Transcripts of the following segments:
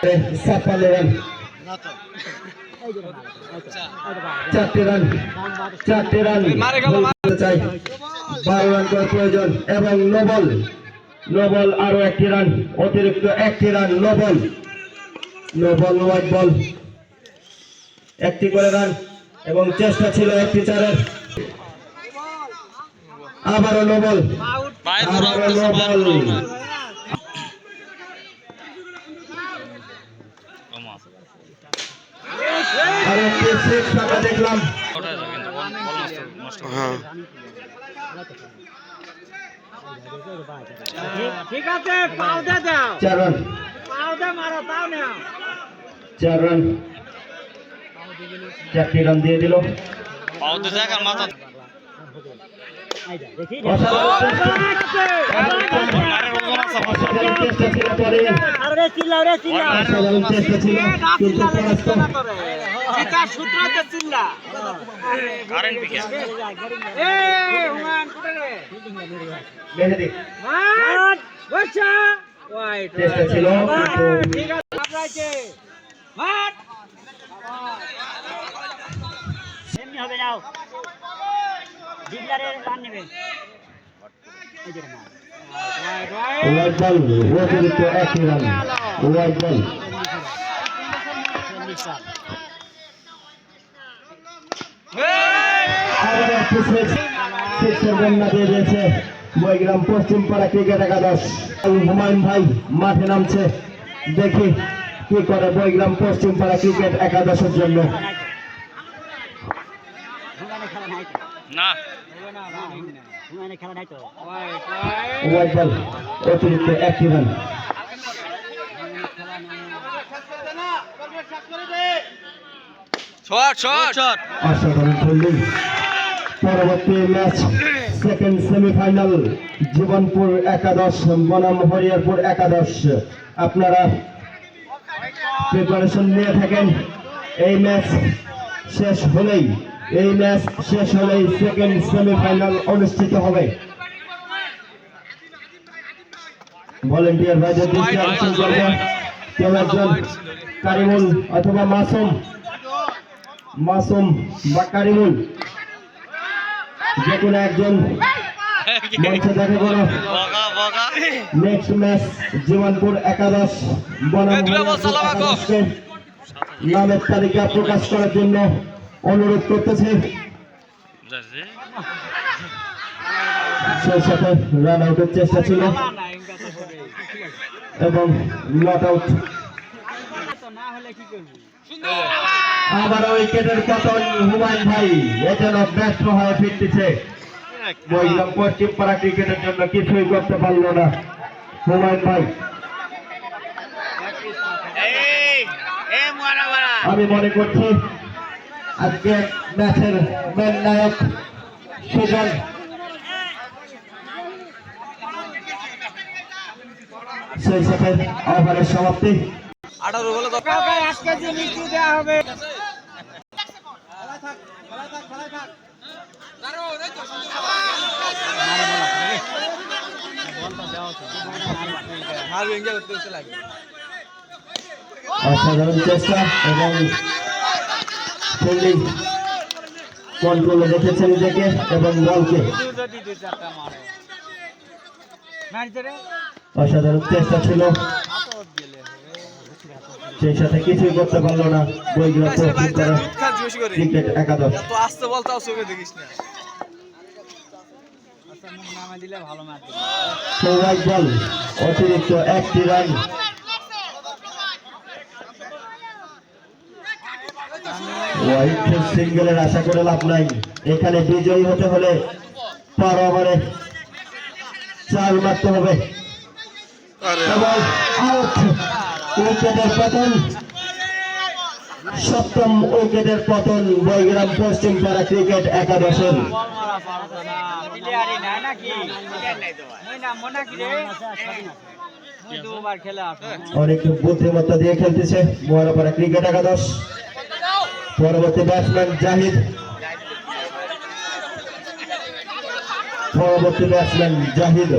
56 run, 4 run, 4 run চাই, 12 run করার প্রয়োজন এবং নোবল আরো 1 রান, অতিরিক্ত 1 রান, নোবল হোয়াইট বল 1 করে রান এবং চেষ্টা ছিল 1 চারের। আবারও নোবল দেখলাম ঠিক আছে, পাও দে দাও, 4 রান, পাও দে মারো, পাও নাও, 4 রান, 4 রান দিয়ে দিল। পাও দে জায়গা মাথা দেখি চেষ্টা ছিল পরে, আরে চিল্লাও রে চিল্লাও, অসাধারণ চেষ্টা ছিল কিন্তু পরাস্ত। জিতা সূত্রতে চিল্লা কারেন্ট পিকে এ হুমান কোটে রে মেহেদি মাঠ বসা ওয়াইট চেষ্টা ছিল ঠিক আছে আপনাকে মাঠ এমনি হবে যাও ডিগলারে রান নেবে এই যে মাঠ ওয়াইড বল, অতিরিক্ত 1 রান, ওয়াইড বল দিয়ে দিয়েছে বৈগ্রাম পশ্চিম পাড়া ক্রিকেট একাদশ। হুমায়ুন ভাই মাঠে নামছে, দেখি কি করে বৈগ্রাম পশ্চিম পাড়া ক্রিকেট একাদশের জন্য। ওয়াইড বল, অতিরিক্ত 1 রান। অসাধারণ ফিল্ডিং। পরবর্তী ম্যাচ সেকেন্ড সেমিফাইনাল জীবনপুর একাদশ বনাম হরিয়ারপুর একাদশ। আপনারা প্রিপারেশন নিয়ে থাকেন। এই ম্যাচ শেষ হলেই সেকেন্ড সেমিফাইনাল অনুষ্ঠিত হবে। ভলেন্টিয়ার ভাইদের দৃষ্টি আকর্ষণ করবেন, কেউ একজন কারিমুল অথবা মাসুম বা কারিমুল যে কোনো একজন মঞ্চে দেখা করো। নেক্সট ম্যাচ জীবনপুর একাদশ বনাম একাদশকে নামের তালিকা প্রকাশ করার জন্য অনুরোধ করতেছে। সেই সাথে রান আউটের চেষ্টা ছিল এবং নট আউট। আবার উইকেটের পতন হুমায়ুন ভাই এজন্য ব্যস্ত হয়ে ফিরতেছে। বৈগ্রাম পশ্চিম পাড়া ক্রিকেটের জন্য কিছুই করতে পারলো না হুমায়ুন ভাই। আমি মনে করছি আজকে ম্যাচের মেন নায়ক সুজন। সেই সাথে ওভারের সমাপ্তি। 18 বলে আজকে যে মিষ্টি দেওয়া হবে অসাধারণ চেষ্টা এবং ফিল্ডিং কন্ট্রোলে রেখেছে নিজেকে এবং বলকে। অসাধারণ চেষ্টা ছিল, সেই সাথে কিছুই করতে পারলো না বৈগ্রাম পশ্চিম পাড়া ক্রিকেট একাদশ। হোয়াইট বল, অতিরিক্ত 1 রান। হোয়াইট সিঙ্গেলের আশা করে লাভ নাই, এখানে বিজয়ী হতে হলে পার ওভারে 4 মারতে হবে এবং আউট। উইকেটের পতন, 7ম উইকেটের পতন বৈগ্রাম পশ্চিম পাড়া ক্রিকেট একাদশের। অনেক বুদ্ধিমত্তা দিয়ে খেলতেছে মহারাপাড়া ক্রিকেট একাদশ। পরবর্তী ব্যাটসম্যান জাহিদ।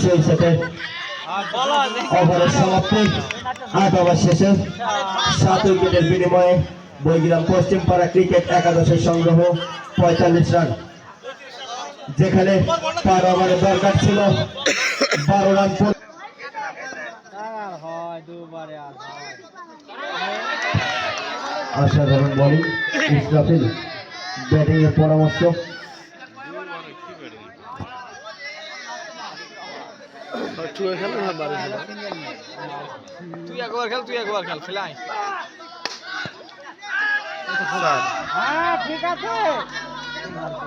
সেই সাথে ওভারের সমাপ্তি 8 ওভার শেষে 7 উইকেটের বিনিময়ে বৈগ্রাম পশ্চিমপাড়া ক্রিকেট একাদশের সংগ্রহ 45 রান, যেখানে পার ওভারে দরকার ছিল 12 রান। অসাধারণ বোলিং ইসরাফিল, ব্যাটিং এর পরামর্শ। তুই একবার খেল খেলাই। হ্যাঁ ঠিক আছে,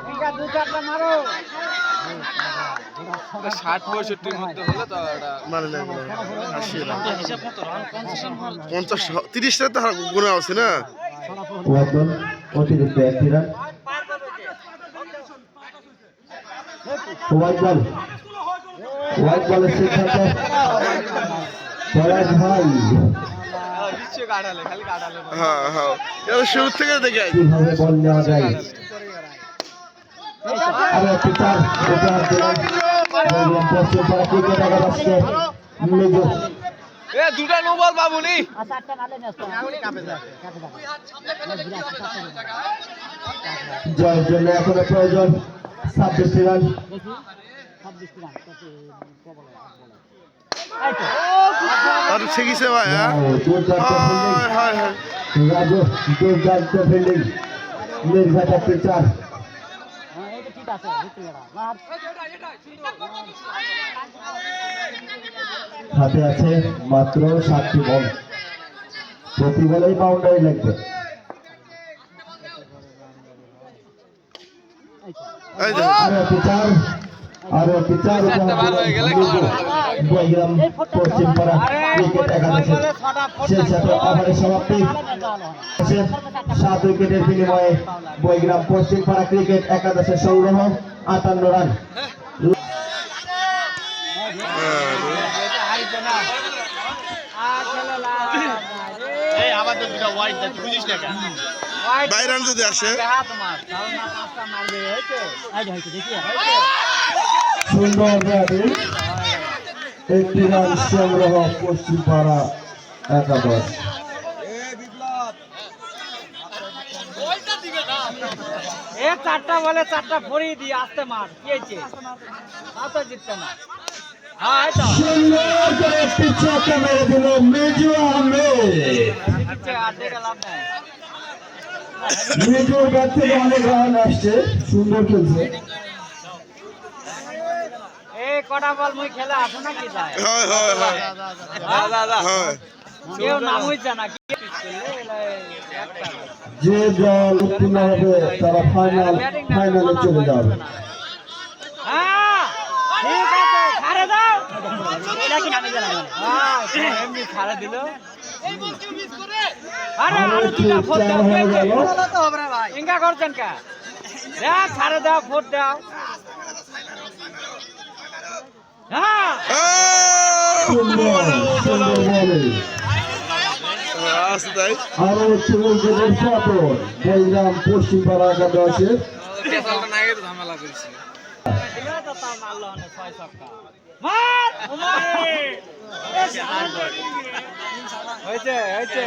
ঠিক আছে, 2-4টা মারো। 60-65 মধ্যে হলে তো এটা মানে না 50-30 তো গুণা আছে না। ওয়াদন অতিরিক্ত 1 রান। হোয়াইট বলের সিদ্ধান্ত পলাশ ভাই নিশ্চয় কাটালে, খালি কাটালে। হ্যাঁ হ্যাঁ, এটা শুরু থেকে দেখে কিভাবে বল নেওয়া যায়। আরো একটি চার উপহার দিলেন বৈগ্রাম পশ্চিমপাড়া ক্রিকেট একাদশকে মেজর। দুটা নো বল বাবুনি। জয়ের জন্য এখনো প্রয়োজন 26 রান। আর শিখিছে ভাই। হ্যাঁ হ্যাঁ হ্যাঁ, রাজু দুর্দান্ত ফিল্ডিং, নির্ঘাত একটি চার। হাতে আছে মাত্র 7টি বল, প্রতি বলেই বাউন্ডারি লাগবে। এই যে আরো একটি চার, আরো একটি চার বৈগ্রাম পশ্চিমপাড়া ক্রিকেট একাদশের। সেই সাথে ওভারের সমাপ্তি 7 উইকেটের বিনিময়ে বৈগ্রাম পশ্চিমপাড়া ক্রিকেট একাদশের সংগ্রহ 58 রান। বাইরে যদি আসে সুন্দর ব্যাটিং, 1টি রান সংগ্রহ পশ্চিমপাড়া একাদশ। চারটা বলে 4টা ফরিয়ে দিয়ে আসতে মার কি হয়েছে, তো জিততে না। হ্যাঁ এই তো সুন্দর করে একটি ছক্কা মেরে দিল মিজু আহমেদ। লাভ নাই। মিজুর ব্যাট থেকে অনেক রান আসছে, সুন্দর খেলছে। কটা বল মুই খেলা আছো নাকি যায়? হয় হয় হয় হয়, কেউ নামই জানা কি যে দল উত্তীর্ণ হবে তারা ফাইনালে চলে যাবে। হ্যাঁ ঠিক আছে, ছাড়ে দাও। এটা কি নামই জানা? হ্যাঁ এমনি ছাড়ে দিল। আরে আরো আরো একটি দুটা ফোট চার দাও, হয়ে গেল। তো হবে না ভাই। ইঙ্গা করছেন কা? দেখ ছাড়ে দাও, ফোট দাও। হ্যাঁ সুন্দর সুন্দর বলিং। আছে তাই। আরো একটি উইকেটের পতন বৈগ্রাম পশ্চিমপাড়া একাদশের। ঝামেলা করেছে। মারলো না 6 ছক্কা। মার হয়েছে হয়েছে।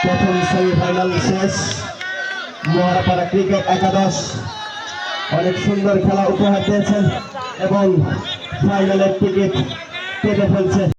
প্রথম সেমিফাইনাল শেষ। মহারাপাড়া ক্রিকেট একাদশ অনেক সুন্দর খেলা উপহার দিয়েছেন এবং ফাইনালের টিকিট কেটে ফেলছে।